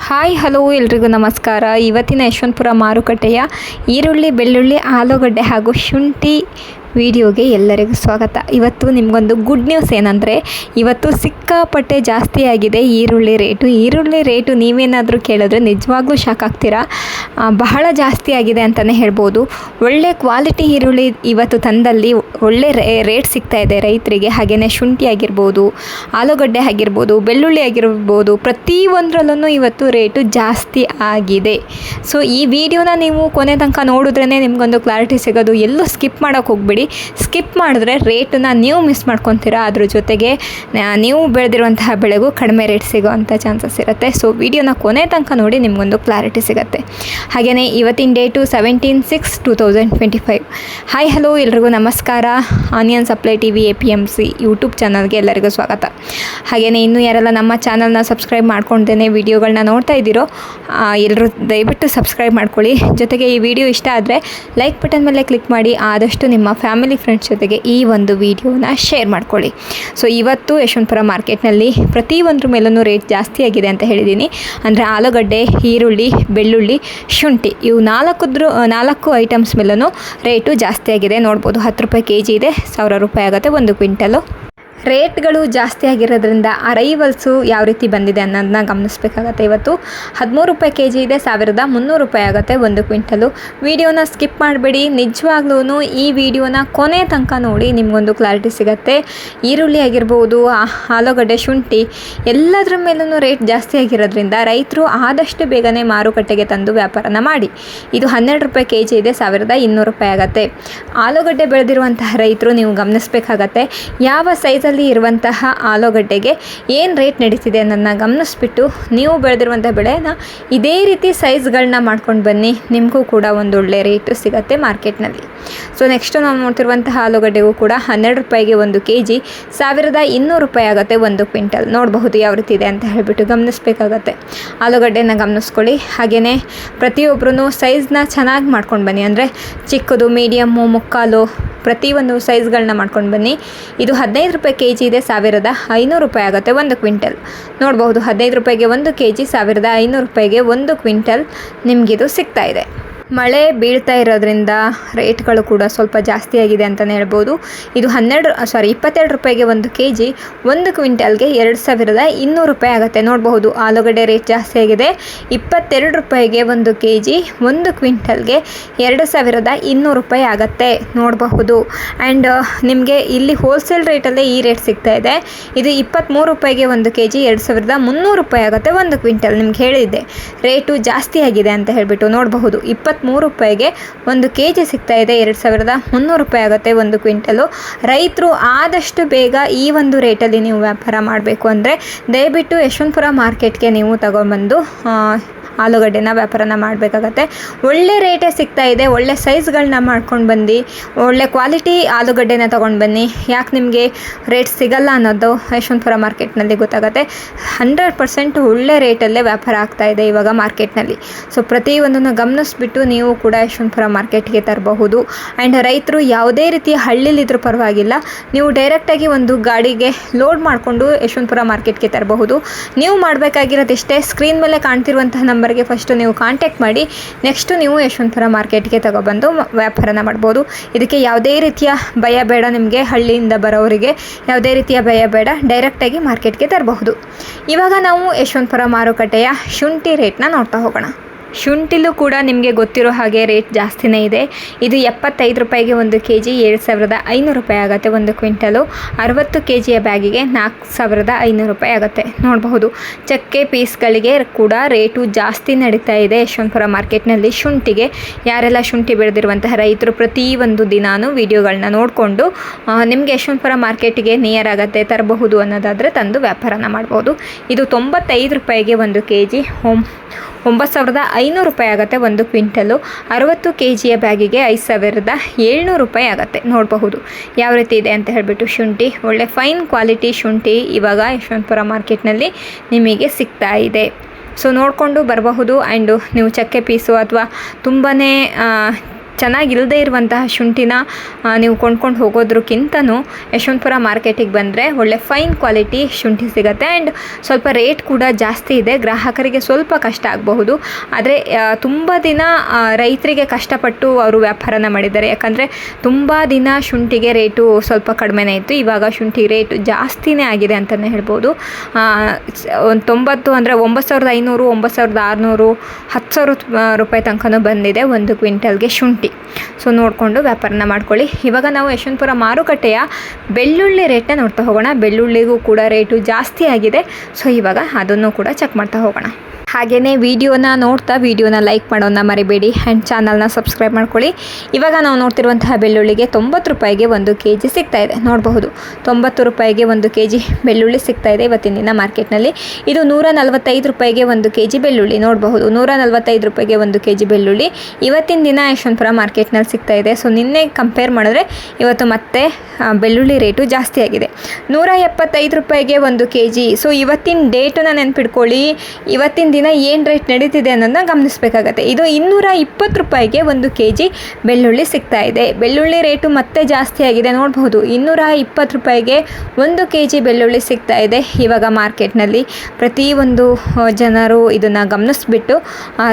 Hi hello ಎಲ್ರಿಗೂ ನಮಸ್ಕಾರ. ಇವತ್ತಿನ ಯಶವಂತಪುರ ಮಾರುಕಟ್ಟೆಯ ಈರುಳ್ಳಿ, ಬೆಳ್ಳುಳ್ಳಿ, ಆಲೂಗಡ್ಡೆ ಹಾಗೂ ಶುಂಠಿ ವಿಡಿಯೋಗೆ ಎಲ್ಲರಿಗೂ ಸ್ವಾಗತ. ಇವತ್ತು ನಿಮಗೊಂದು ಗುಡ್ ನ್ಯೂಸ್ ಏನಂದರೆ, ಇವತ್ತು ಸಿಕ್ಕಾಪಟ್ಟೆ ಜಾಸ್ತಿ ಆಗಿದೆ ಈರುಳ್ಳಿ ರೇಟು ನೀವೇನಾದರೂ ಕೇಳಿದ್ರೆ ನಿಜವಾಗ್ಲೂ ಶಾಕ್ ಆಗ್ತೀರಾ. ಬಹಳ ಜಾಸ್ತಿ ಆಗಿದೆ ಅಂತಲೇ ಹೇಳ್ಬೋದು. ಒಳ್ಳೆ ಕ್ವಾಲಿಟಿ ಈರುಳ್ಳಿ ಇವತ್ತು ತಂದಲ್ಲಿ ಒಳ್ಳೆ ರೇಟ್ ಸಿಗ್ತಾ ಇದೆ ರೈತರಿಗೆ. ಹಾಗೆಯೇ ಶುಂಠಿ ಆಗಿರ್ಬೋದು, ಆಲೂಗಡ್ಡೆ ಆಗಿರ್ಬೋದು, ಬೆಳ್ಳುಳ್ಳಿ ಆಗಿರ್ಬೋದು, ಪ್ರತಿಯೊಂದರಲ್ಲೂ ಇವತ್ತು ರೇಟು ಜಾಸ್ತಿ ಆಗಿದೆ. ಸೊ ಈ ವಿಡಿಯೋನ ನೀವು ಕೊನೆ ತನಕ ನೋಡಿದ್ರೇ ನಿಮಗೊಂದು ಕ್ಲಾರಿಟಿ ಸಿಗೋದು. ಎಲ್ಲೂ ಸ್ಕಿಪ್ ಮಾಡೋಕ್ಕೆ ಹೋಗ್ಬೇಡಿ. ಸ್ಕಿಪ್ ಮಾಡಿದ್ರೆ ರೇಟನ್ನ ನೀವು ಮಿಸ್ ಮಾಡ್ಕೊತೀರಾ. ಅದ್ರ ಜೊತೆಗೆ ನೀವು ಬೆಳೆದಿರುವಂತಹ ಬೆಳೆಗೂ ಕಡಿಮೆ ರೇಟ್ ಸಿಗೋವಂಥ ಚಾನ್ಸಸ್ ಇರುತ್ತೆ. ಸೊ ವಿಡಿಯೋನ ಕೊನೆ ತನಕ ನೋಡಿ, ನಿಮಗೊಂದು ಕ್ಲಾರಿಟಿ ಸಿಗುತ್ತೆ. ಹಾಗೆಯೇ ಇವತ್ತಿನ ಡೇಟು 17/6/2025. ಹಾಯ್ ಹಲೋ ಎಲ್ರಿಗೂ ನಮಸ್ಕಾರ. Onion supply TV APMC YouTube ಚಾನಲ್ಗೆ ಎಲ್ಲರಿಗೂ ಸ್ವಾಗತ. ಹಾಗೆಯೇ ಇನ್ನೂ ಯಾರೆಲ್ಲ ನಮ್ಮ ಚಾನಲ್ನ ಸಬ್ಸ್ಕ್ರೈಬ್ ಮಾಡ್ಕೊಳ್ತೇನೆ ವಿಡಿಯೋಗಳನ್ನ ನೋಡ್ತಾ ಇದ್ದೀರೋ ಎಲ್ಲರೂ ದಯವಿಟ್ಟು ಸಬ್ಸ್ಕ್ರೈಬ್ ಮಾಡ್ಕೊಳ್ಳಿ. ಜೊತೆಗೆ ಈ ವಿಡಿಯೋ ಇಷ್ಟ ಆದರೆ ಲೈಕ್ ಬಟನ್ ಮೇಲೆ ಕ್ಲಿಕ್ ಮಾಡಿ ಆದಷ್ಟು ನಿಮ್ಮ ಫ್ಯಾಮಿಲಿ ಫ್ರೆಂಡ್ಸ್ ಜೊತೆಗೆ ಈ ಒಂದು ವಿಡಿಯೋನ ಶೇರ್ ಮಾಡ್ಕೊಳ್ಳಿ. ಸೊ ಇವತ್ತು ಯಶವಂತಪುರ ಮಾರ್ಕೆಟ್ನಲ್ಲಿ ಪ್ರತಿಯೊಂದ್ರ ಮೇಲೂ ರೇಟ್ ಜಾಸ್ತಿ ಆಗಿದೆ ಅಂತ ಹೇಳಿದ್ದೀನಿ. ಅಂದರೆ ಆಲೂಗಡ್ಡೆ, ಈರುಳ್ಳಿ, ಬೆಳ್ಳುಳ್ಳಿ, ಶುಂಠಿ ಇವು ನಾಲ್ಕು ಐಟಮ್ಸ್ ಮೇಲೂ ರೇಟು ಜಾಸ್ತಿ ಆಗಿದೆ. ನೋಡ್ಬೋದು 10 ರೂಪಾಯಿ kg ಇದೆ, 1000 ರೂಪಾಯಿ ಆಗುತ್ತೆ 1 ಕ್ವಿಂಟಲು. ರೇಟ್ಗಳು ಜಾಸ್ತಿ ಆಗಿರೋದ್ರಿಂದ ಅರೈವಲ್ಸು ಯಾವ ರೀತಿ ಬಂದಿದೆ ಅನ್ನೋದನ್ನ ಗಮನಿಸಬೇಕಾಗತ್ತೆ. ಇವತ್ತು 13 ರೂಪಾಯಿ kg ಇದೆ, 1300 ರೂಪಾಯಿ ಆಗುತ್ತೆ 1 ಕ್ವಿಂಟಲು. ವಿಡಿಯೋನ ಸ್ಕಿಪ್ ಮಾಡಬೇಡಿ. ನಿಜವಾಗ್ಲೂ ಈ ವಿಡಿಯೋನ ಕೊನೆ ತನಕ ನೋಡಿ, ನಿಮಗೊಂದು ಕ್ಲಾರಿಟಿ ಸಿಗುತ್ತೆ. ಈರುಳ್ಳಿ ಆಗಿರ್ಬೋದು, ಆಲೂಗಡ್ಡೆ, ಶುಂಠಿ ಎಲ್ಲದರ ಮೇಲೂ ರೇಟ್ ಜಾಸ್ತಿ ಆಗಿರೋದ್ರಿಂದ ರೈತರು ಆದಷ್ಟು ಬೇಗನೆ ಮಾರುಕಟ್ಟೆಗೆ ತಂದು ವ್ಯಾಪಾರನ ಮಾಡಿ. ಇದು 12 ರೂಪಾಯಿ kg ಇದೆ, 1200 ರೂಪಾಯಿ ಆಗುತ್ತೆ. ಆಲೂಗಡ್ಡೆ ಬೆಳೆದಿರುವಂತಹ ರೈತರು ನೀವು ಗಮನಿಸಬೇಕಾಗತ್ತೆ. ಯಾವ ಸೈಜಲ್ಲಿ ಇರುವಂತಹ ಆಲೂಗಡ್ಡೆಗೆ ಏನು ರೇಟ್ ನಡೀತಿದೆ ಅನ್ನೋದನ್ನ ಗಮನಿಸ್ಬಿಟ್ಟು ನೀವು ಬೆಳೆದಿರುವಂಥ ಬೆಳೆನ ಇದೇ ರೀತಿ ಸೈಜ್ಗಳನ್ನ ಮಾಡ್ಕೊಂಡು ಬನ್ನಿ. ನಿಮಗೂ ಕೂಡ ಒಂದು ಒಳ್ಳೆ ರೇಟು ಸಿಗುತ್ತೆ ಮಾರ್ಕೆಟ್ನಲ್ಲಿ. ಸೊ ನೆಕ್ಸ್ಟು ನಾವು ನೋಡ್ತಿರುವಂತಹ ಆಲೂಗಡ್ಡೆಗೂ ಕೂಡ 12 ರೂಪಾಯಿಗೆ 1 kg, 1200 ರೂಪಾಯಿ ಆಗುತ್ತೆ 1 ಕ್ವಿಂಟಲ್. ನೋಡಬಹುದು ಯಾವ ರೀತಿ ಇದೆ ಅಂತ ಹೇಳಿಬಿಟ್ಟು ಗಮನಿಸಬೇಕಾಗತ್ತೆ. ಆಲೂಗಡ್ಡೆನ ಗಮನಿಸ್ಕೊಳ್ಳಿ. ಹಾಗೆಯೇ ಪ್ರತಿಯೊಬ್ಬರೂ ಸೈಜ್ನ ಚೆನ್ನಾಗಿ ಮಾಡ್ಕೊಂಡು ಬನ್ನಿ. ಅಂದರೆ ಚಿಕ್ಕದು, ಮೀಡಿಯಮ್ಮು, ಮುಕ್ಕಾಲು ಪ್ರತಿಯೊಂದು ಸೈಜ್ಗಳನ್ನ ಮಾಡ್ಕೊಂಡು ಬನ್ನಿ. ಇದು 15 ರೂಪಾಯಿ kg ಇದೆ, 1500 ರೂಪಾಯಿ ಆಗುತ್ತೆ 1 ಕ್ವಿಂಟಲ್. ನೋಡಬಹುದು 15 ರೂಪಾಯಿಗೆ 1 kg, 1500 ರೂಪಾಯಿಗೆ 1 ಕ್ವಿಂಟಲ್ ನಿಮಗಿದು ಸಿಗ್ತಾ ಇದೆ. ಮಳೆ ಬೀಳ್ತಾ ಇರೋದ್ರಿಂದ ರೇಟ್ಗಳು ಕೂಡ ಸ್ವಲ್ಪ ಜಾಸ್ತಿ ಆಗಿದೆ ಅಂತಲೇ ಹೇಳ್ಬೋದು. ಇದು 22 ರೂಪಾಯಿಗೆ 1 kg, 1 ಕ್ವಿಂಟಲ್ಗೆ 2200 ರೂಪಾಯಿ ಆಗುತ್ತೆ. ನೋಡಬಹುದು ಆಲೂಗಡ್ಡೆ ರೇಟ್ ಜಾಸ್ತಿ ಆಗಿದೆ. 22 ರೂಪಾಯಿಗೆ 1 kg, 1 ಕ್ವಿಂಟಲ್ಗೆ 2200 ರೂಪಾಯಿ ಆಗುತ್ತೆ. ನೋಡಬಹುದು. ಆ್ಯಂಡ್ ನಿಮಗೆ ಇಲ್ಲಿ ಹೋಲ್ಸೇಲ್ ರೇಟಲ್ಲೇ ಈ ರೇಟ್ ಸಿಗ್ತಾ ಇದೆ. ಇದು 23 ರೂಪಾಯಿಗೆ 1 kg, 2300 ರೂಪಾಯಿ ಆಗುತ್ತೆ 1 ಕ್ವಿಂಟಲ್. ನಿಮ್ಗೆ ಹೇಳಿದ್ದೆ ರೇಟು ಜಾಸ್ತಿ ಆಗಿದೆ ಅಂತ ಹೇಳಿಬಿಟ್ಟು. ನೋಡಬಹುದು 23 ರೂಪಾಯಿಗೆ 1 kg ಸಿಗ್ತಾ ಇದೆ, 2300 ರೂಪಾಯಿ ಆಗುತ್ತೆ 1 ಕ್ವಿಂಟಲು. ರೈತರು ಆದಷ್ಟು ಬೇಗ ಈ ಒಂದು ರೇಟಲ್ಲಿ ನೀವು ವ್ಯಾಪಾರ ಮಾಡಬೇಕು ಅಂದರೆ ದಯವಿಟ್ಟು ಯಶವಂತಪುರ ಮಾರ್ಕೆಟ್ಗೆ ನೀವು ತಗೊಂಡ್ಬಂದು ಆಲೂಗಡ್ಡೆನ ವ್ಯಾಪಾರನ ಮಾಡಬೇಕಾಗತ್ತೆ. ಒಳ್ಳೆ ರೇಟೇ ಸಿಗ್ತಾ ಇದೆ. ಒಳ್ಳೆ ಸೈಜ್ಗಳನ್ನ ಮಾಡ್ಕೊಂಡು ಬಂದು ಒಳ್ಳೆ ಕ್ವಾಲಿಟಿ ಆಲೂಗಡ್ಡೆನ ತೊಗೊಂಡು ಬನ್ನಿ. ಯಾಕೆ ನಿಮಗೆ ರೇಟ್ ಸಿಗಲ್ಲ ಅನ್ನೋದು ಯಶವಂತಪುರ ಮಾರ್ಕೆಟ್ನಲ್ಲಿ ಗೊತ್ತಾಗುತ್ತೆ. 100% ಒಳ್ಳೆ ರೇಟಲ್ಲೇ ವ್ಯಾಪಾರ ಆಗ್ತಾ ಇದೆ ಇವಾಗ ಮಾರ್ಕೆಟ್ನಲ್ಲಿ. ಸೊ ಪ್ರತಿಯೊಂದನ್ನು ಗಮನಿಸ್ಬಿಟ್ಟು ನೀವು ಕೂಡ ಯಶವಂತಪುರ ಮಾರ್ಕೆಟ್ಗೆ ತರಬಹುದು. ಆ್ಯಂಡ್ ರೈತರು ಯಾವುದೇ ರೀತಿಯ ಹಳ್ಳಿಲಿದ್ರೂ ಪರವಾಗಿಲ್ಲ, ನೀವು ಡೈರೆಕ್ಟಾಗಿ ಒಂದು ಗಾಡಿಗೆ ಲೋಡ್ ಮಾಡಿಕೊಂಡು ಯಶವಂತಪುರ ಮಾರ್ಕೆಟ್ಗೆ ತರಬಹುದು. ನೀವು ಮಾಡಬೇಕಾಗಿರೋದಿಷ್ಟೇ, ಸ್ಕ್ರೀನ್ ಮೇಲೆ ಕಾಣ್ತಿರುವಂತಹ ನಂಬರ್ಗೆ ಫಸ್ಟು ನೀವು ಕಾಂಟ್ಯಾಕ್ಟ್ ಮಾಡಿ. ನೆಕ್ಸ್ಟು ನೀವು ಯಶವಂತಪುರ ಮಾರ್ಕೆಟ್ಗೆ ತಗೊಬಂದು ವ್ಯಾಪಾರನ ಮಾಡ್ಬೋದು. ಇದಕ್ಕೆ ಯಾವುದೇ ರೀತಿಯ ಭಯ ಬೇಡ. ನಿಮಗೆ ಹಳ್ಳಿಯಿಂದ ಬರೋರಿಗೆ ಯಾವುದೇ ರೀತಿಯ ಭಯ ಬೇಡ. ಡೈರೆಕ್ಟಾಗಿ ಮಾರ್ಕೆಟ್ಗೆ ತರಬಹುದು. ಇವಾಗ ನಾವು ಯಶವಂತಪುರ ಮಾರುಕಟ್ಟೆಯ ಶುಂಠಿ ರೇಟ್ನ ನೋಡ್ತಾ ಹೋಗೋಣ. ಶುಂಠಿಲೂ ಕೂಡ ನಿಮಗೆ ಗೊತ್ತಿರೋ ಹಾಗೆ ರೇಟ್ ಜಾಸ್ತಿನೇ ಇದೆ. ಇದು 75 ರೂಪಾಯಿಗೆ 1 kg, 7500 ರೂಪಾಯಿ ಆಗುತ್ತೆ 1 ಕ್ವಿಂಟಲು. 60 kgಯ ಬ್ಯಾಗಿಗೆ 4500 ರೂಪಾಯಿ ಆಗುತ್ತೆ. ನೋಡಬಹುದು ಚಕ್ಕೆ ಪೀಸ್ಗಳಿಗೆ ಕೂಡ ರೇಟು ಜಾಸ್ತಿ ನಡೀತಾ ಇದೆ ಯಶವಂತಪುರ ಮಾರ್ಕೆಟ್ನಲ್ಲಿ. ಶುಂಠಿಗೆ ಯಾರೆಲ್ಲ ಶುಂಠಿ ಬೆಳೆದಿರುವಂತಹ ರೈತರು ಪ್ರತಿಯೊಂದು ದಿನಾನು ವಿಡಿಯೋಗಳನ್ನ ನೋಡಿಕೊಂಡು ನಿಮಗೆ ಯಶವಂತಪುರ ಮಾರ್ಕೆಟ್ಗೆ ನಿಯರ್ ಆಗುತ್ತೆ ತರಬಹುದು ಅನ್ನೋದಾದರೆ ತಂದು ವ್ಯಾಪಾರನ ಮಾಡ್ಬೋದು. ಇದು 95 ರೂಪಾಯಿಗೆ 1 kg, 9500 ರೂಪಾಯಿ ಆಗುತ್ತೆ 1 ಕ್ವಿಂಟಲು. 60 kgಯ ಬ್ಯಾಗಿಗೆ 5700 ರೂಪಾಯಿ ಆಗುತ್ತೆ. ನೋಡಬಹುದು ಯಾವ ರೀತಿ ಇದೆ ಅಂತ ಹೇಳಿಬಿಟ್ಟು. ಶುಂಠಿ ಒಳ್ಳೆ ಫೈನ್ ಕ್ವಾಲಿಟಿ ಶುಂಠಿ ಇವಾಗ ಯಶವಂತಪುರ ಮಾರ್ಕೆಟ್ನಲ್ಲಿ ನಿಮಗೆ ಸಿಗ್ತಾ ಇದೆ. ಸೊ ನೋಡಿಕೊಂಡು ಬರಬಹುದು. ಆ್ಯಂಡು ನೀವು ಚಕ್ಕೆ ಪೀಸು ಅಥವಾ ತುಂಬಾ ಚೆನ್ನಾಗಿಲ್ಲದೆ ಇರುವಂತಹ ಶುಂಠಿನ ನೀವು ಕೊಂಡ್ಕೊಂಡು ಹೋಗೋದ್ರಕ್ಕಿಂತನೂ ಯಶವಂತಪುರ ಮಾರ್ಕೆಟಿಗೆ ಬಂದರೆ ಒಳ್ಳೆ ಫೈನ್ ಕ್ವಾಲಿಟಿ ಶುಂಠಿ ಸಿಗುತ್ತೆ. ಆ್ಯಂಡ್ ಸ್ವಲ್ಪ ರೇಟ್ ಕೂಡ ಜಾಸ್ತಿ ಇದೆ. ಗ್ರಾಹಕರಿಗೆ ಸ್ವಲ್ಪ ಕಷ್ಟ ಆಗಬಹುದು, ಆದರೆ ತುಂಬ ದಿನ ರೈತರಿಗೆ ಕಷ್ಟಪಟ್ಟು ಅವರು ವ್ಯಾಪಾರನ ಮಾಡಿದ್ದಾರೆ. ಯಾಕಂದರೆ ತುಂಬ ದಿನ ಶುಂಠಿಗೆ ರೇಟು ಸ್ವಲ್ಪ ಕಡಿಮೆನೇ ಇತ್ತು. ಇವಾಗ ಶುಂಠಿ ರೇಟು ಜಾಸ್ತಿನೇ ಆಗಿದೆ ಅಂತಲೇ ಹೇಳ್ಬೋದು. ಒಂದು 90 ಅಂದರೆ 9,500, 9,600, 10,000 ರೂಪಾಯಿ ತನಕನೂ ಬಂದಿದೆ ಒಂದು ಕ್ವಿಂಟಲ್ಗೆ ಶುಂಠಿ. ಸೊ ನೋಡಿಕೊಂಡು ವ್ಯಾಪಾರನ ಮಾಡ್ಕೊಳ್ಳಿ. ಇವಾಗ ನಾವು ಯಶವಂತಪುರ ಮಾರುಕಟ್ಟೆಯ ಬೆಳ್ಳುಳ್ಳಿ ರೇಟನ್ನ ನೋಡ್ತಾ ಹೋಗೋಣ. ಬೆಳ್ಳುಳ್ಳಿಗೂ ಕೂಡ ರೇಟು ಜಾಸ್ತಿ ಆಗಿದೆ. ಸೊ ಇವಾಗ ಅದನ್ನು ಕೂಡ ಚೆಕ್ ಮಾಡ್ತಾ ಹೋಗೋಣ. ಹಾಗೆಯೇ ವಿಡಿಯೋನ ನೋಡ್ತಾ ವಿಡಿಯೋನ ಲೈಕ್ ಮಾಡೋಣ ಮರಿಬೇಡಿ. ಆ್ಯಂಡ್ ಚಾನಲ್ನ ಸಬ್ಸ್ಕ್ರೈಬ್ ಮಾಡ್ಕೊಳ್ಳಿ. ಇವಾಗ ನಾವು ನೋಡ್ತಿರುವಂತಹ ಬೆಳ್ಳುಳ್ಳಿಗೆ 90 ರೂಪಾಯಿಗೆ 1 kg ಸಿಗ್ತಾಯಿದೆ. ನೋಡಬಹುದು 90 ರೂಪಾಯಿಗೆ 1 kg ಬೆಳ್ಳುಳ್ಳಿ ಸಿಗ್ತಾಯಿದೆ ಇವತ್ತಿನ ದಿನ ಮಾರ್ಕೆಟ್ನಲ್ಲಿ. ಇದು 145 ರೂಪಾಯಿಗೆ 1 kg ಬೆಳ್ಳುಳ್ಳಿ. ನೋಡಬಹುದು 145 ರೂಪಾಯಿಗೆ 1 kg ಬೆಳ್ಳುಳ್ಳಿ ಇವತ್ತಿನ ದಿನ ಯಶವಂತಪುರ ಮಾರ್ಕೆಟ್ನಲ್ಲಿ ಸಿಗ್ತಾಯಿದೆ. ಸೊ ನಿನ್ನೆ ಕಂಪೇರ್ ಮಾಡಿದ್ರೆ ಇವತ್ತು ಮತ್ತೆ ಬೆಳ್ಳುಳ್ಳಿ ರೇಟು ಜಾಸ್ತಿ ಆಗಿದೆ. 175 ರೂಪಾಯಿಗೆ 1 kg. ಸೊ ಇವತ್ತಿನ ಡೇಟನ್ನು ನೆನ್ಪಿಟ್ಕೊಳ್ಳಿ. ಇವತ್ತಿನ ದಿನ ಏನು ರೇಟ್ ನಡೀತಿದೆ ಅನ್ನೋದನ್ನ ಗಮನಿಸಬೇಕಾಗತ್ತೆ. ಇದು 220 ರೂಪಾಯಿಗೆ 1 kg ಬೆಳ್ಳುಳ್ಳಿ ಸಿಗ್ತಾ ಇದೆ. ಬೆಳ್ಳುಳ್ಳಿ ರೇಟು ಮತ್ತೆ ಜಾಸ್ತಿ ಆಗಿದೆ. ನೋಡಬಹುದು 220 ರೂಪಾಯಿಗೆ 1 kg ಬೆಳ್ಳುಳ್ಳಿ ಸಿಗ್ತಾ ಇದೆ ಇವಾಗ ಮಾರ್ಕೆಟ್ನಲ್ಲಿ. ಪ್ರತಿಯೊಂದು ಜನರು ಇದನ್ನು ಗಮನಿಸ್ಬಿಟ್ಟು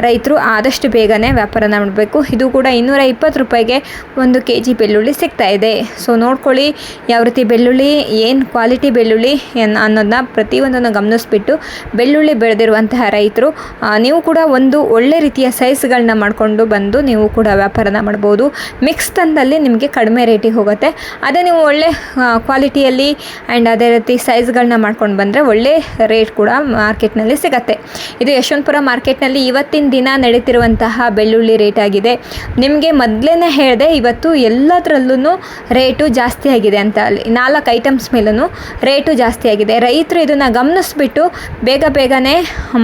ರೈತರು ಆದಷ್ಟು ಬೇಗನೆ ವ್ಯಾಪಾರನ ಮಾಡಬೇಕು. ಇದು ಕೂಡ 220 ರೂಪಾಯಿಗೆ 1 kg ಬೆಳ್ಳುಳ್ಳಿ ಸಿಗ್ತಾ ಇದೆ. ಸೊ ನೋಡ್ಕೊಳ್ಳಿ ಯಾವ ರೀತಿ ಬೆಳ್ಳುಳ್ಳಿ, ಏನು ಕ್ವಾಲಿಟಿ ಬೆಳ್ಳುಳ್ಳಿ ಅನ್ನೋದನ್ನ ಪ್ರತಿಯೊಂದನ್ನು ಗಮನಿಸ್ಬಿಟ್ಟು ಬೆಳ್ಳುಳ್ಳಿ ಬೆಳೆದಿರುವಂತಹ ರೈತರು ನೀವು ಕೂಡ ಒಂದು ಒಳ್ಳೆ ರೀತಿಯ ಸೈಜ್ಗಳನ್ನ ಮಾಡಿಕೊಂಡು ಬಂದು ನೀವು ಕೂಡ ವ್ಯಾಪಾರನ ಮಾಡ್ಬೋದು. ಮಿಕ್ಸ್ ತಂದಲ್ಲಿ ನಿಮಗೆ ಕಡಿಮೆ ರೇಟಿಗೆ ಹೋಗುತ್ತೆ. ಅದೇ ನೀವು ಒಳ್ಳೆ ಕ್ವಾಲಿಟಿಯಲ್ಲಿ ಆ್ಯಂಡ್ ಅದೇ ರೀತಿ ಸೈಜ್ಗಳನ್ನ ಮಾಡ್ಕೊಂಡು ಬಂದರೆ ಒಳ್ಳೆ ರೇಟ್ ಕೂಡ ಮಾರ್ಕೆಟ್ನಲ್ಲಿ ಸಿಗುತ್ತೆ. ಇದು ಯಶವಂತಪುರ ಮಾರ್ಕೆಟ್ನಲ್ಲಿ ಇವತ್ತಿನ ದಿನ ನಡೀತಿರುವಂತಹ ಬೆಳ್ಳುಳ್ಳಿ ರೇಟ್ ಆಗಿದೆ. ನಿಮಗೆ ಮೊದಲೇ ಹೇಳಿದೆ ಇವತ್ತು ಎಲ್ಲದರಲ್ಲೂ ರೇಟು ಜಾಸ್ತಿ ಆಗಿದೆ ಅಂತ. ಅಲ್ಲಿ 4 ಐಟಮ್ಸ್ ಮೇಲೂ ರೇಟು ಜಾಸ್ತಿ ಆಗಿದೆ. ರೈತರು ಇದನ್ನು ಗಮನಿಸ್ಬಿಟ್ಟು ಬೇಗನೆ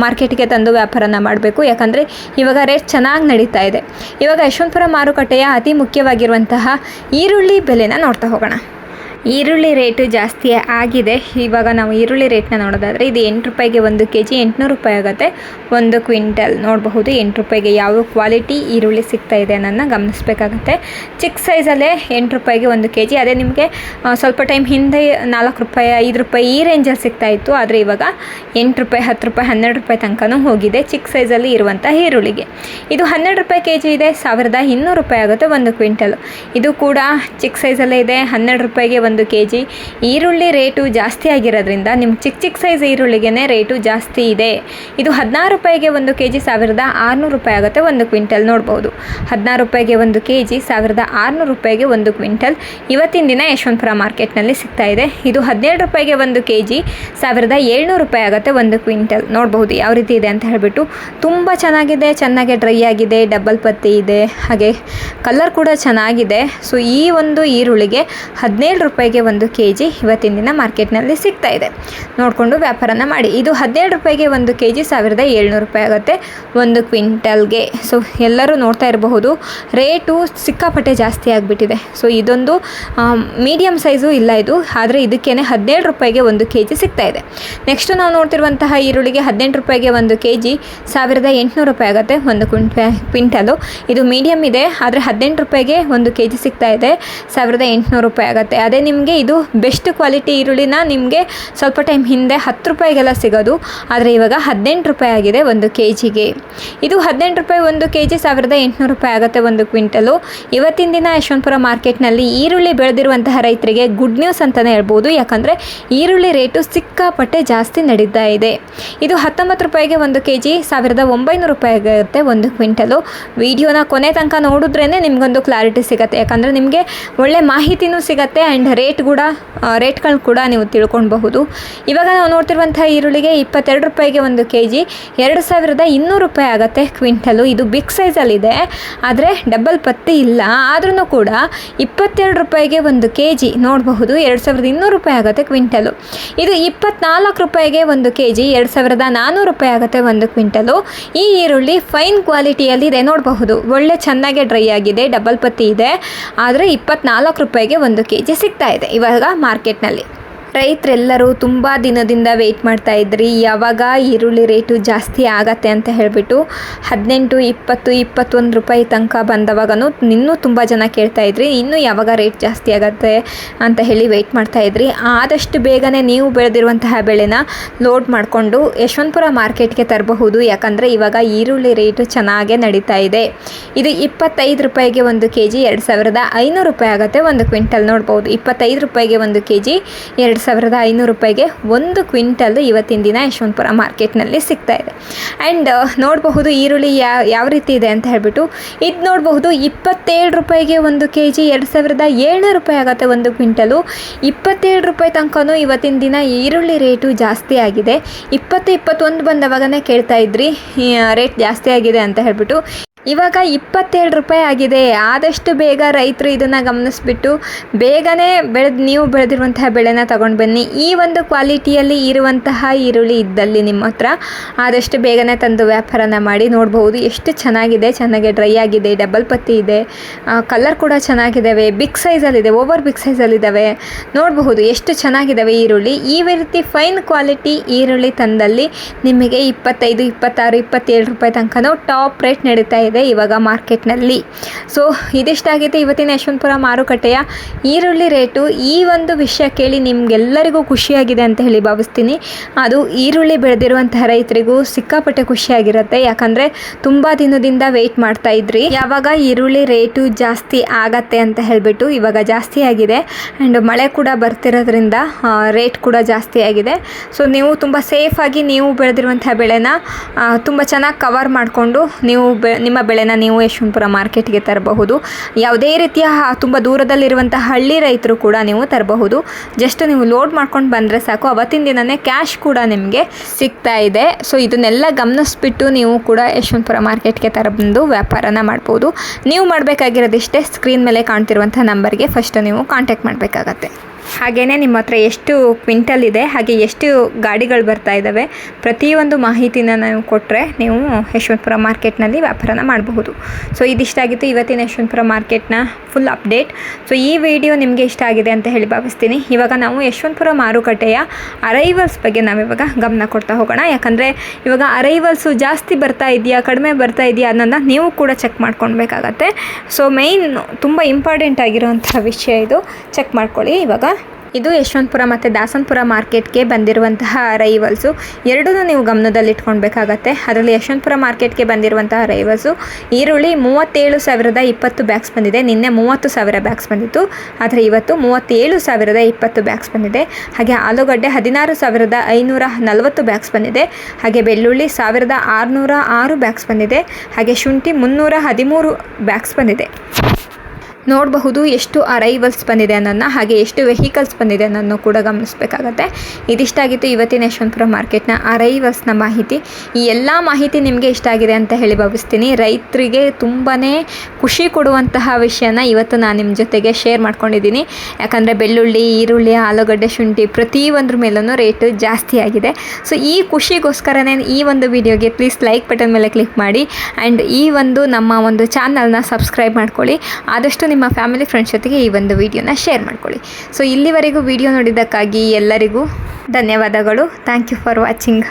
ಮಾರ್ಕೆಟ್ಗೆ ತಂದು ವ್ಯಾಪಾರನ ಮಾಡಬೇಕು. ಯಾಕಂದರೆ ಇವಾಗ ರೇಟ್ ಚೆನ್ನಾಗಿ ನಡೀತಾ ಇದೆ. ಇವಾಗ ಯಶವಂತಪುರ ಮಾರುಕಟ್ಟೆಯ ಅತಿ ಮುಖ್ಯವಾಗಿರುವಂತಹ ಈರುಳ್ಳಿ ಬೆಲೆನ ನೋಡ್ತಾ ಹೋಗೋಣ. ಈರುಳ್ಳಿ ರೇಟು ಜಾಸ್ತಿ ಆಗಿದೆ. ಇವಾಗ ನಾವು ಈರುಳ್ಳಿ ರೇಟ್ನ ನೋಡೋದಾದರೆ ಇದು 8 ರೂಪಾಯಿಗೆ 1 kg 800 ರೂಪಾಯಿ ಆಗುತ್ತೆ 1 ಕ್ವಿಂಟಲ್. ನೋಡಬಹುದು 8 ರೂಪಾಯಿಗೆ ಯಾವ ಕ್ವಾಲಿಟಿ ಈರುಳ್ಳಿ ಸಿಗ್ತಾ ಇದೆ ಅನ್ನೋದನ್ನ ಗಮನಿಸಬೇಕಾಗುತ್ತೆ. ಚಿಕ್ಕ ಸೈಜಲ್ಲೇ 8 ರೂಪಾಯಿಗೆ 1 kg. ಅದೇ ನಿಮಗೆ ಸ್ವಲ್ಪ ಟೈಮ್ ಹಿಂದೆ 4 ರೂಪಾಯಿ 5 ರೂಪಾಯಿ ಈ ರೇಂಜಲ್ಲಿ ಸಿಗ್ತಾಯಿತ್ತು. ಆದರೆ ಇವಾಗ 8 ರೂಪಾಯಿ 10 ರೂಪಾಯಿ 12 ರೂಪಾಯಿ ತನಕನೂ ಹೋಗಿದೆ ಚಿಕ್ಕ ಸೈಜಲ್ಲಿ ಇರುವಂಥ ಈರುಳ್ಳಿಗೆ. ಇದು 12 ರೂಪಾಯಿ kg ಇದೆ. 1,200 ರೂಪಾಯಿ ಆಗುತ್ತೆ 1 ಕ್ವಿಂಟಲ್. ಇದು ಕೂಡ ಚಿಕ್ಕ ಸೈಜಲ್ಲೇ ಇದೆ. 12 ರೂಪಾಯಿಗೆ 1 kg. ಈರುಳ್ಳಿ ರೇಟು ಜಾಸ್ತಿ ಆಗಿರೋದ್ರಿಂದ ನಿಮ್ಮ ಚಿಕ್ಕ ಸೈಜ್ ಈರುಳ್ಳಿಗೆ ರೇಟು ಜಾಸ್ತಿ ಇದೆ. ಇದು 16 ರೂಪಾಯಿಗೆ 1 kg 1,600 ರೂಪಾಯಿ ಆಗುತ್ತೆ 1 ಕ್ವಿಂಟಲ್. ನೋಡ್ಬೋದು 16 ರೂಪಾಯಿಗೆ 1 kg 1,600 ರೂಪಾಯಿಗೆ 1 ಕ್ವಿಂಟಲ್ ಇವತ್ತಿನ ದಿನ ಯಶವಂತಪುರ ಮಾರ್ಕೆಟ್ನಲ್ಲಿ ಸಿಗ್ತಾ ಇದೆ. ಇದು 17 ರೂಪಾಯಿಗೆ 1 kg 1,700 ರೂಪಾಯಿ ಆಗುತ್ತೆ 1 ಕ್ವಿಂಟಲ್. ನೋಡಬಹುದು ಯಾವ ರೀತಿ ಇದೆ ಅಂತ ಹೇಳಿಬಿಟ್ಟು. ತುಂಬ ಚೆನ್ನಾಗಿದೆ, ಚೆನ್ನಾಗಿ ಡ್ರೈ ಆಗಿದೆ, ಡಬಲ್ ಪತ್ತಿ ಇದೆ, ಹಾಗೆ ಕಲರ್ ಕೂಡ ಚೆನ್ನಾಗಿದೆ. ಸೊ ಈ ಒಂದು ಈರುಳ್ಳಿಗೆ 17 ರೂಪಾಯಿಗೆ 1 kg ಇವತ್ತಿನ ದಿನ ಮಾರ್ಕೆಟ್ನಲ್ಲಿ ಸಿಗ್ತಾ ಇದೆ. ನೋಡಿಕೊಂಡು ವ್ಯಾಪಾರನ ಮಾಡಿ. ಇದು 17 ರೂಪಾಯಿಗೆ 1 kg 1,700 ರೂಪಾಯಿ ಆಗುತ್ತೆ 1 ಕ್ವಿಂಟಲ್ಗೆ. ಸೊ ಎಲ್ಲರೂ ನೋಡ್ತಾ ಇರಬಹುದು ರೇಟು ಸಿಕ್ಕಾಪಟ್ಟೆ ಜಾಸ್ತಿ ಆಗಿಬಿಟ್ಟಿದೆ. ಸೊ ಇದೊಂದು ಮೀಡಿಯಮ್ ಸೈಜು ಇಲ್ಲ ಇದು, ಆದರೆ ಇದಕ್ಕೇ 17 ರೂಪಾಯಿಗೆ 1 kg ಸಿಗ್ತಾ ಇದೆ. ನೆಕ್ಸ್ಟು ನಾವು ನೋಡ್ತಿರುವಂತಹ ಈರುಳ್ಳಿಗೆ 18 ರೂಪಾಯಿಗೆ 1 kg 1,800 ರೂಪಾಯಿ ಆಗುತ್ತೆ 1 ಕ್ವಿಂಟಲು. ಇದು ಮೀಡಿಯಮ್ ಇದೆ, ಆದರೆ 18 ರೂಪಾಯಿಗೆ 1 kg ಸಿಗ್ತಾ ಇದೆ 1,800 ರೂಪಾಯಿ ಆಗುತ್ತೆ. ಅದೇ ನಿಮಗೆ ಇದು ಬೆಸ್ಟ್ ಕ್ವಾಲಿಟಿ ಈರುಳ್ಳಿನ ನಿಮಗೆ ಸ್ವಲ್ಪ ಟೈಮ್ ಹಿಂದೆ 10 ರೂಪಾಯಿಗೆಲ್ಲ ಸಿಗೋದು, ಆದರೆ ಇವಾಗ 18 ರೂಪಾಯಿ ಆಗಿದೆ 1 kgಗೆ. ಇದು 18 ರೂಪಾಯಿ 1 kg 1,800 ರೂಪಾಯಿ ಆಗುತ್ತೆ 1 ಕ್ವಿಂಟಲು. ಇವತ್ತಿನ ದಿನ ಯಶವಂತಪುರ ಮಾರ್ಕೆಟ್ನಲ್ಲಿ ಈರುಳ್ಳಿ ಬೆಳೆದಿರುವಂತಹ ರೈತರಿಗೆ ಗುಡ್ ನ್ಯೂಸ್ ಅಂತಲೇ ಹೇಳ್ಬೋದು. ಯಾಕಂದರೆ ಈರುಳ್ಳಿ ರೇಟು ಸಿಕ್ಕಾಪಟ್ಟೆ ಜಾಸ್ತಿ ನಡೀತಾ ಇದೆ. ಇದು 19 ರೂಪಾಯಿಗೆ 1 kg 1,900 ರೂಪಾಯಿ ಆಗುತ್ತೆ 1 ಕ್ವಿಂಟಲು. ವಿಡಿಯೋನ ಕೊನೆ ತನಕ ನೋಡಿದ್ರೇ ನಿಮಗೊಂದು ಕ್ಲಾರಿಟಿ ಸಿಗುತ್ತೆ. ಯಾಕಂದರೆ ನಿಮಗೆ ಒಳ್ಳೆ ಮಾಹಿತಿನೂ ಸಿಗುತ್ತೆ ಆ್ಯಂಡ್ ರೇಟ್ಗಳು ಕೂಡ ನೀವು ತಿಳ್ಕೊಳ್ಬಹುದು. ಇವಾಗ ನಾವು ನೋಡ್ತಿರುವಂಥ ಈರುಳ್ಳಿಗೆ 22 ರೂಪಾಯಿಗೆ 1 kg 2,200 ರೂಪಾಯಿ ಆಗುತ್ತೆ ಕ್ವಿಂಟಲು. ಇದು ಬಿಗ್ ಸೈಜಲ್ಲಿದೆ, ಆದರೆ ಡಬಲ್ ಪತ್ತಿ ಇಲ್ಲ. ಆದ್ರೂ ಕೂಡ 22 ರೂಪಾಯಿಗೆ 1 kg ನೋಡಬಹುದು 2,200 ರೂಪಾಯಿ ಆಗುತ್ತೆ ಕ್ವಿಂಟಲು. ಇದು 24 ರೂಪಾಯಿಗೆ 1 kg 2,400 ರೂಪಾಯಿ ಆಗುತ್ತೆ 1 ಕ್ವಿಂಟಲು. ಈ ಈರುಳ್ಳಿ ಫೈನ್ ಕ್ವಾಲಿಟಿಯಲ್ಲಿದೆ. ನೋಡಬಹುದು ಒಳ್ಳೆ ಚೆನ್ನಾಗಿ ಡ್ರೈ ಆಗಿದೆ, ಡಬಲ್ ಪತ್ತಿ ಇದೆ, ಆದರೆ 24 ರೂಪಾಯಿಗೆ 1 kg ಸಿಗ್ತಾ ಇದೆ ಇವಾಗ ಮಾರ್ಕೆಟ್ನಲ್ಲಿ. ರೈತರೆಲ್ಲರೂ ತುಂಬ ದಿನದಿಂದ ವೆಯ್ಟ್ ಮಾಡ್ತಾ ಇದ್ರಿ, ಯಾವಾಗ ಈರುಳ್ಳಿ ರೇಟು ಜಾಸ್ತಿ ಆಗತ್ತೆ ಅಂತ ಹೇಳಿಬಿಟ್ಟು 18, 20, 21 ರೂಪಾಯಿ ತನಕ ಬಂದವಾಗನೂ ಇನ್ನೂ ತುಂಬ ಜನ ಕೇಳ್ತಾ ಇದ್ರಿ, ಇನ್ನೂ ಯಾವಾಗ ರೇಟ್ ಜಾಸ್ತಿ ಆಗತ್ತೆ ಅಂತ ಹೇಳಿ ವೆಯ್ಟ್ ಮಾಡ್ತಾ ಇದ್ರಿ. ಆದಷ್ಟು ಬೇಗನೆ ನೀವು ಬೆಳೆದಿರುವಂತಹ ಬೆಳೆನ ಲೋಡ್ ಮಾಡಿಕೊಂಡು ಯಶವಂತಪುರ ಮಾರ್ಕೆಟ್ಗೆ ತರಬಹುದು. ಯಾಕಂದರೆ ಇವಾಗ ಈರುಳ್ಳಿ ರೇಟು ಚೆನ್ನಾಗೇ ನಡೀತಾ ಇದೆ. ಇದು 25 ರೂಪಾಯಿಗೆ 1 kg 2500 ರೂಪಾಯಿ ಆಗುತ್ತೆ. 1 ಕ್ವಿಂಟಲ್ ನೋಡ್ಬೋದು. 25 ರೂಪಾಯಿಗೆ 1 kg 2500 ರೂಪಾಯಿಗೆ 1 ಕ್ವಿಂಟಲ್ ಇವತ್ತಿನ ದಿನ ಯಶವಂತಪುರ ಮಾರ್ಕೆಟ್ನಲ್ಲಿ ಸಿಗ್ತಾ ಇದೆ. ಆ್ಯಂಡ್ ನೋಡಬಹುದು ಈರುಳ್ಳಿ ಯಾವ ರೀತಿ ಇದೆ ಅಂತ ಹೇಳ್ಬಿಟ್ಟು, ಇದು ನೋಡಬಹುದು 27 ರೂಪಾಯಿಗೆ 1 kg 2700 ರೂಪಾಯಿ ಆಗುತ್ತೆ 1 ಕ್ವಿಂಟಲು. 27 ರೂಪಾಯಿ ತನಕನೂ ಇವತ್ತಿನ ದಿನ ಈರುಳ್ಳಿ ರೇಟು ಜಾಸ್ತಿ ಆಗಿದೆ. 20, 21 ಬಂದವಾಗನೇ ಕೇಳ್ತಾ ಇದ್ರಿ ರೇಟ್ ಜಾಸ್ತಿ ಆಗಿದೆ ಅಂತ ಹೇಳ್ಬಿಟ್ಟು. ಇವಾಗ 27 ರೂಪಾಯಿ ಆಗಿದೆ. ಆದಷ್ಟು ಬೇಗ ರೈತರು ಇದನ್ನು ಗಮನಿಸ್ಬಿಟ್ಟು ಬೇಗನೆ ನೀವು ಬೆಳೆದಿರುವಂತಹ ಬೆಳೆನ ತಗೊಂಡು ಬನ್ನಿ. ಈ ಒಂದು ಕ್ವಾಲಿಟಿಯಲ್ಲಿ ಇರುವಂತಹ ಈರುಳ್ಳಿ ಇದ್ದಲ್ಲಿ ನಿಮ್ಮ ಹತ್ರ ಆದಷ್ಟು ಬೇಗನೆ ತಂದು ವ್ಯಾಪಾರನ ಮಾಡಿ. ನೋಡ್ಬೋದು ಎಷ್ಟು ಚೆನ್ನಾಗಿದೆ, ಚೆನ್ನಾಗಿ ಡ್ರೈ ಆಗಿದೆ, ಡಬಲ್ ಪತ್ತಿ ಇದೆ, ಕಲರ್ ಕೂಡ ಚೆನ್ನಾಗಿದ್ದಾವೆ, ಬಿಗ್ ಸೈಜಲ್ಲಿದೆ, ಓವರ್ ಬಿಗ್ ಸೈಜಲ್ಲಿದ್ದಾವೆ. ನೋಡಬಹುದು ಎಷ್ಟು ಚೆನ್ನಾಗಿದ್ದಾವೆ ಈರುಳ್ಳಿ. ಈ ರೀತಿ ಫೈನ್ ಕ್ವಾಲಿಟಿ ಈರುಳ್ಳಿ ತಂದಲ್ಲಿ ನಿಮಗೆ 25, 26, 27 ರೂಪಾಯಿ ತನಕನೂ ಟಾಪ್ ರೇಟ್ ನಡೀತಾ ಇದೆ ಇವಾಗ ಮಾರ್ಕೆಟ್ನಲ್ಲಿ. ಸೊ ಇದಿಷ್ಟಾಗಿದೆ ಇವತ್ತಿನ ಯಶವಂತಪುರ ಮಾರುಕಟ್ಟೆಯ ಈರುಳ್ಳಿ ರೇಟು. ಈ ಒಂದು ವಿಷಯ ಕೇಳಿ ನಿಮಗೆಲ್ಲರಿಗೂ ಖುಷಿಯಾಗಿದೆ ಅಂತ ಹೇಳಿ ಭಾವಿಸ್ತೀನಿ. ಅದು ಈರುಳ್ಳಿ ಬೆಳೆದಿರುವಂತಹ ರೈತರಿಗೂ ಸಿಕ್ಕಾಪಟ್ಟೆ ಖುಷಿಯಾಗಿರುತ್ತೆ. ಯಾಕಂದರೆ ತುಂಬ ದಿನದಿಂದ ವೆಯ್ಟ್ ಮಾಡ್ತಾ ಇದ್ರಿ ಯಾವಾಗ ಈರುಳ್ಳಿ ರೇಟು ಜಾಸ್ತಿ ಆಗತ್ತೆ ಅಂತ ಹೇಳಿಬಿಟ್ಟು. ಇವಾಗ ಜಾಸ್ತಿ ಆಗಿದೆ ಆ್ಯಂಡ್ ಮಳೆ ಕೂಡ ಬರ್ತಿರೋದ್ರಿಂದ ರೇಟ್ ಕೂಡ ಜಾಸ್ತಿ ಆಗಿದೆ. ಸೊ ನೀವು ತುಂಬ ಸೇಫಾಗಿ ನೀವು ಬೆಳೆದಿರುವಂತಹ ಬೆಳೆನ ತುಂಬ ಚೆನ್ನಾಗಿ ಕವರ್ ಮಾಡಿಕೊಂಡು ನೀವು ನಿಮ್ಮ ಬೆಳೆನ ನೀವು ಯಶವಂತಪುರ ಮಾರ್ಕೆಟ್ಗೆ ತರಬಹುದು. ಯಾವುದೇ ರೀತಿಯ ತುಂಬ ದೂರದಲ್ಲಿರುವಂಥ ಹಳ್ಳಿ ರೈತರು ಕೂಡ ನೀವು ತರಬಹುದು. ಜಸ್ಟ್ ನೀವು ಲೋಡ್ ಮಾಡ್ಕೊಂಡು ಬಂದರೆ ಸಾಕು, ಅವತ್ತಿನ ದಿನವೇ ಕ್ಯಾಶ್ ಕೂಡ ನಿಮಗೆ ಸಿಗ್ತಾ ಇದೆ. ಸೊ ಇದನ್ನೆಲ್ಲ ಗಮನಿಸ್ಬಿಟ್ಟು ನೀವು ಕೂಡ ಯಶವಂತಪುರ ಮಾರ್ಕೆಟ್ಗೆ ತರಬಂದು ವ್ಯಾಪಾರನ ಮಾಡ್ಬೋದು. ನೀವು ಮಾಡಬೇಕಾಗಿರೋದಿಷ್ಟೇ, ಸ್ಕ್ರೀನ್ ಮೇಲೆ ಕಾಣ್ತಿರುವಂಥ ನಂಬರ್ಗೆ ಫಸ್ಟ್ ನೀವು ಕಾಂಟ್ಯಾಕ್ಟ್ ಮಾಡಬೇಕಾಗತ್ತೆ. ಹಾಗೆಯೇ ನಿಮ್ಮ ಹತ್ರ ಎಷ್ಟು ಕ್ವಿಂಟಲ್ ಇದೆ, ಹಾಗೆ ಎಷ್ಟು ಗಾಡಿಗಳು ಬರ್ತಾ ಇದ್ದಾವೆ, ಪ್ರತಿಯೊಂದು ಮಾಹಿತಿನ ನೀವು ಕೊಟ್ಟರೆ ನೀವು ಯಶವಂತಪುರ ಮಾರ್ಕೆಟ್ನಲ್ಲಿ ವ್ಯಾಪಾರನ ಮಾಡಬಹುದು. ಸೊ ಇದಿಷ್ಟಾಗಿತ್ತು ಇವತ್ತಿನ ಯಶವಂತಪುರ ಮಾರ್ಕೆಟ್ನ ಫುಲ್ ಅಪ್ಡೇಟ್. ಸೊ ಈ ವಿಡಿಯೋ ನಿಮಗೆ ಇಷ್ಟ ಆಗಿದೆ ಅಂತ ಹೇಳಿ ಭಾವಿಸ್ತೀನಿ. ಇವಾಗ ನಾವು ಯಶವಂತಪುರ ಮಾರುಕಟ್ಟೆಯ ಅರೈವಲ್ಸ್ ಬಗ್ಗೆ ನಾವಿವಾಗ ಗಮನ ಕೊಡ್ತಾ ಹೋಗೋಣ. ಯಾಕಂದರೆ ಇವಾಗ ಅರೈವಲ್ಸು ಜಾಸ್ತಿ ಬರ್ತಾ ಇದೆಯಾ, ಕಡಿಮೆ ಬರ್ತಾ ಇದೆಯಾ ಅನ್ನೋದನ್ನ ನೀವು ಕೂಡ ಚೆಕ್ ಮಾಡ್ಕೊಳ್ಬೇಕಾಗತ್ತೆ. ಸೊ ಮೇಯ್ನ್ ತುಂಬ ಇಂಪಾರ್ಟೆಂಟ್ ಆಗಿರುವಂಥ ವಿಷಯ ಇದು, ಚೆಕ್ ಮಾಡ್ಕೊಳ್ಳಿ. ಇವಾಗ ಇದು ಯಶವಂತಪುರ ಮತ್ತು ದಾಸನಪುರ ಮಾರ್ಕೆಟ್ಗೆ ಬಂದಿರುವಂತಹ ಅರೈವಲ್ಸು ಎರಡೂ ನೀವು ಗಮನದಲ್ಲಿಟ್ಕೊಳ್ಬೇಕಾಗತ್ತೆ. ಅದರಲ್ಲಿ ಯಶವಂತಪುರ ಮಾರ್ಕೆಟ್ಗೆ ಬಂದಿರುವಂತಹ ಅರೈವಲ್ಸು ಈರುಳ್ಳಿ 37,020 ಬ್ಯಾಗ್ಸ್ ಬಂದಿದೆ. ನಿನ್ನೆ 30,000 ಬ್ಯಾಗ್ಸ್ ಬಂದಿತ್ತು, ಆದರೆ ಇವತ್ತು 37,020 ಬ್ಯಾಗ್ಸ್ ಬಂದಿದೆ. ಹಾಗೆ ಆಲೂಗಡ್ಡೆ 16,540 ಬ್ಯಾಗ್ಸ್ ಬಂದಿದೆ. ಹಾಗೆ ಬೆಳ್ಳುಳ್ಳಿ 1,606 ಬ್ಯಾಗ್ಸ್ ಬಂದಿದೆ. ಹಾಗೆ ಶುಂಠಿ 313 ಬ್ಯಾಗ್ಸ್ ಬಂದಿದೆ. ನೋಡಬಹುದು ಎಷ್ಟು ಅರೈವಲ್ಸ್ ಬಂದಿದೆ ಅನ್ನೋದನ್ನ, ಹಾಗೆ ಎಷ್ಟು ವೆಹಿಕಲ್ಸ್ ಬಂದಿದೆ ಅನ್ನೋದನ್ನು ಕೂಡ ಗಮನಿಸಬೇಕಾಗತ್ತೆ. ಇದಿಷ್ಟಾಗಿತ್ತು ಇವತ್ತಿನ ಯಶವಂತಪುರ ಮಾರ್ಕೆಟ್ನ ಅರೈವಲ್ಸ್ನ ಮಾಹಿತಿ. ಈ ಎಲ್ಲ ಮಾಹಿತಿ ನಿಮಗೆ ಇಷ್ಟ ಆಗಿದೆ ಅಂತ ಹೇಳಿ ಭಾವಿಸ್ತೀನಿ. ರೈತರಿಗೆ ತುಂಬಾ ಖುಷಿ ಕೊಡುವಂತಹ ವಿಷಯನ ಇವತ್ತು ನಾನು ನಿಮ್ಮ ಜೊತೆಗೆ ಶೇರ್ ಮಾಡ್ಕೊಂಡಿದ್ದೀನಿ. ಯಾಕಂದರೆ ಬೆಳ್ಳುಳ್ಳಿ, ಈರುಳ್ಳಿ, ಆಲೂಗಡ್ಡೆ, ಶುಂಠಿ ಪ್ರತಿಯೊಂದ್ರ ಮೇಲೂ ರೇಟು ಜಾಸ್ತಿ ಆಗಿದೆ. ಸೊ ಈ ಖುಷಿಗೋಸ್ಕರನೇ ಈ ಒಂದು ವಿಡಿಯೋಗೆ ಪ್ಲೀಸ್ ಲೈಕ್ ಬಟನ್ ಮೇಲೆ ಕ್ಲಿಕ್ ಮಾಡಿ ಆ್ಯಂಡ್ ಈ ಒಂದು ನಮ್ಮ ಒಂದು ಚಾನಲ್ನ ಸಬ್ಸ್ಕ್ರೈಬ್ ಮಾಡ್ಕೊಳ್ಳಿ. ಆದಷ್ಟು ನಿಮ್ಮ ಫ್ಯಾಮಿಲಿ ಫ್ರೆಂಡ್ಸ್ ಜೊತೆಗೆ ಈ ಒಂದು ವಿಡಿಯೋನ ಶೇರ್ ಮಾಡ್ಕೊಳ್ಳಿ. ಸೊ ಇಲ್ಲಿವರೆಗೂ ವಿಡಿಯೋ ನೋಡಿದ್ದಕ್ಕಾಗಿ ಎಲ್ಲರಿಗೂ ಧನ್ಯವಾದಗಳು. Thank you for watching.